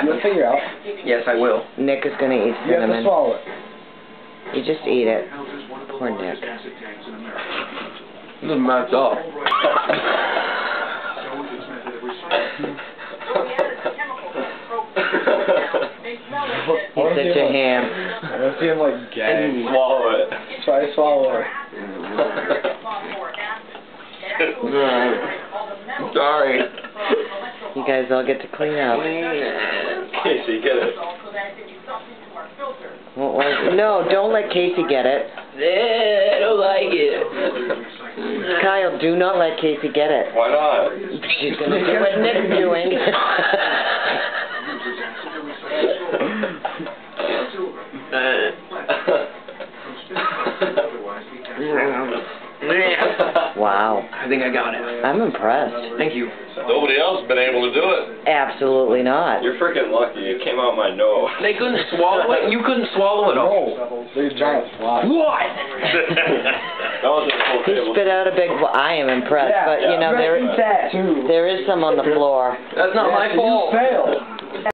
You'll figure out. Yes, I will. Nick is gonna eat You have to cinnamon. swallow it. You just eat it. Poor Nick. This is messed up. He's such a ham. I don't see him like gag. Swallow it. Try to swallow it. I'm sorry. You guys all get to clean up. Casey, get it. No, don't let Casey get it. I don't like it. Kyle, do not let Casey get it. Why not? She's gonna do what Nick's doing. Wow. I think I got it. I'm impressed. Thank you. Nobody else has been able to do it. Absolutely not. You're freaking lucky. It came out my nose. They couldn't swallow it? You couldn't swallow it all? No. They're giant flies. What? That wasn't a full He table. spit out a big. I am impressed, Yeah, but you know eat that too. there is some on the floor. That's not my fault. You failed.